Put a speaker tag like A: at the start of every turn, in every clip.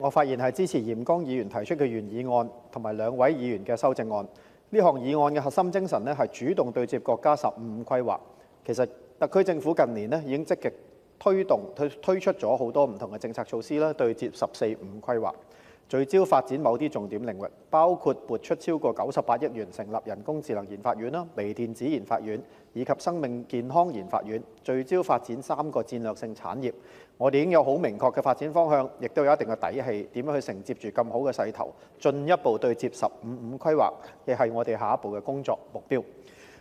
A: 我發言係支持嚴剛議員提出嘅原議案同埋兩位議員嘅修正案。呢項議案嘅核心精神咧係主動對接國家15規劃。其實特區政府近年已經積極推出咗好多唔同嘅政策措施啦，對接14、5規劃，聚焦發展某啲重點領域，包括撥出超過98億元成立人工智能研發院啦、微電子研發院以及生命健康研發院，聚焦發展3個戰略性產業。我哋已經有好明確嘅發展方向，亦都有一定嘅底氣，點樣去承接住咁好嘅勢頭，進一步對接15、5規劃，亦係我哋下一步嘅工作目標。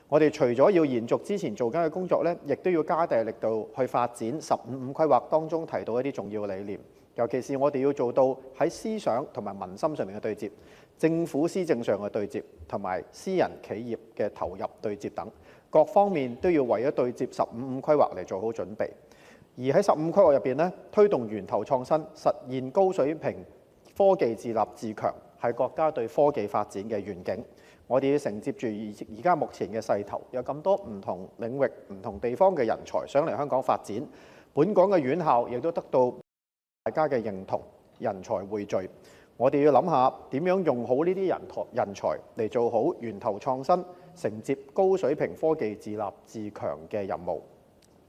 A: 我哋除咗要延續之前做緊嘅工作咧，亦都要加大力度去發展15、5規劃當中提到一啲重要嘅理念。尤其是我哋要做到喺思想同埋民心上面嘅對接，政府施政上嘅對接，同埋私人企業嘅投入對接等，各方面都要為咗對接15、5規劃嚟做好準備。而喺15規劃入邊咧，推動源頭創新，實現高水平科技自立自強，係國家對科技發展嘅願景。我哋要承接住而家目前嘅勢頭，有咁多唔同領域、唔同地方嘅人才想嚟香港發展，本港嘅院校亦都得到大家嘅認同，人才匯聚。我哋要諗下點樣用好呢啲人才嚟做好源頭創新，承接高水平科技自立自強嘅任務。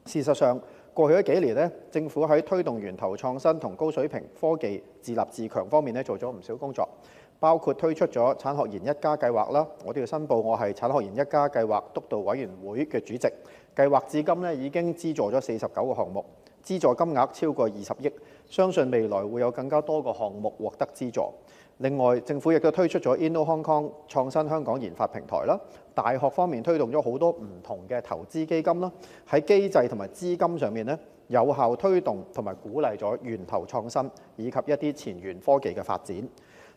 A: 事實上，過去幾年咧，政府喺推動源頭創新同高水平科技自立自強方面咧，做咗唔少工作，包括推出咗產學研1+計劃啦。我哋要申報，我係產學研1+計劃督導委員會嘅主席。計劃至今咧已經資助咗49個項目，資助金額超過20億，相信未來會有更加多個項目獲得資助。另外，政府亦都推出咗 Inno Hong Kong 創新香港研發平台啦。大學方面推動咗好多唔同嘅投資基金啦，喺機制同埋資金上面咧，有效推動同埋鼓勵咗源頭創新以及一啲前沿科技嘅發展。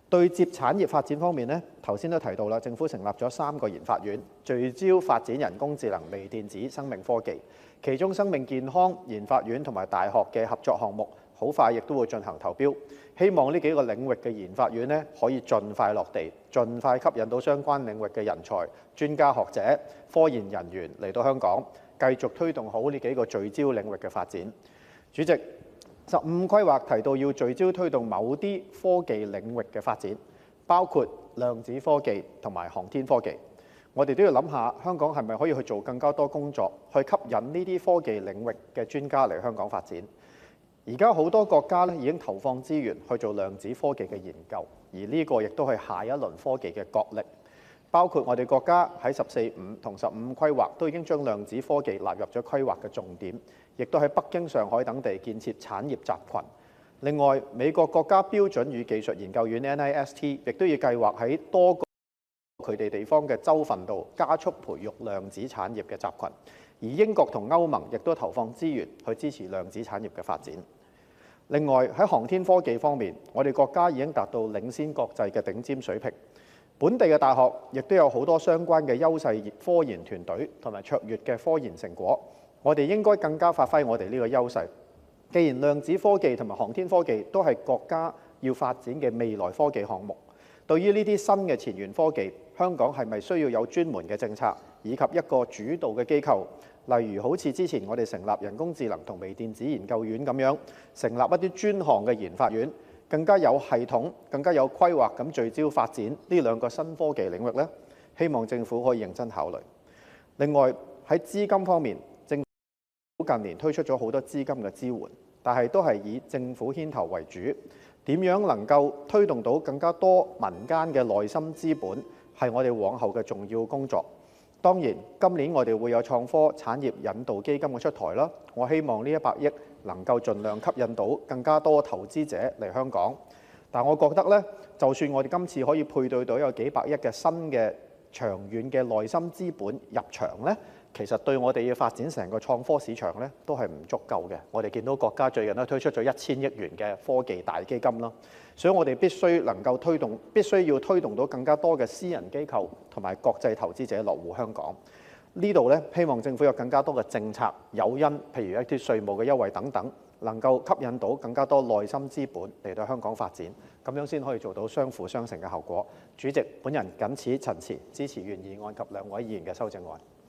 A: 對接產業發展方面咧，頭先都提到啦，政府成立咗3個研發院，聚焦發展人工智能、微電子、生命科技。其中生命健康研發院同埋大學嘅合作項目，好快亦都會進行投標。希望呢幾個領域嘅研發院咧，可以盡快落地，盡快吸引到相關領域嘅人才、專家學者、科研人員嚟到香港，繼續推動好呢幾個聚焦領域嘅發展。主席，15規劃提到要聚焦推動某啲科技領域嘅發展，包括量子科技同埋航天科技。我哋都要諗下，香港係咪可以去做更加多工作，去吸引呢啲科技領域嘅專家嚟香港發展。而家好多國家咧已經投放資源去做量子科技嘅研究，而呢個亦都係下一輪科技嘅角力。包括我哋國家喺14、5同15規劃都已經將量子科技納入咗規劃嘅重點，亦都喺北京、上海等地建設產業集群。另外，美國國家標準與技術研究院 NIST 亦都要計劃喺多個佢哋地方嘅州份度加速培育量子產業嘅集群。而英國同歐盟亦都投放資源去支持量子產業嘅發展。另外，喺航天科技方面，我哋國家已經達到領先國際嘅頂尖水平。本地嘅大學亦都有好多相關嘅優勢科研團隊同埋卓越嘅科研成果。我哋應該更加發揮我哋呢個優勢。既然量子科技同埋航天科技都係國家要發展嘅未來科技項目，對於呢啲新嘅前沿科技，香港係咪需要有專門嘅政策以及一個主導嘅機構？例如好似之前我哋成立人工智能同微電子研究院咁樣，成立一啲專項嘅研發院，更加有系統、更加有規劃咁聚焦發展呢兩個新科技領域呢，希望政府可以認真考慮。另外喺資金方面，政府近年推出咗好多資金嘅支援，但係都係以政府牽頭為主。點樣能夠推動到更加多民間嘅內心資本，係我哋往後嘅重要工作。當然，今年我哋會有創科產業引導基金嘅出台啦。我希望呢100億能夠盡量吸引到更加多投資者嚟香港。但我覺得咧，就算我哋今次可以配對到有幾百億嘅新嘅長遠嘅內心資本入場咧，其實對我哋要發展成個創科市場咧，都係唔足夠嘅。我哋見到國家最近都推出咗1000億元嘅科技大基金啦，所以我哋必須要推動到更加多嘅私人機構同埋國際投資者落戶香港。呢度咧，希望政府有更加多嘅政策誘因，譬如一啲稅務嘅優惠等等，能夠吸引到更加多內心資本嚟到香港發展，咁樣先可以做到相輔相成嘅效果。主席，本人謹此陳辭，支持原議案及兩位議員嘅修正案。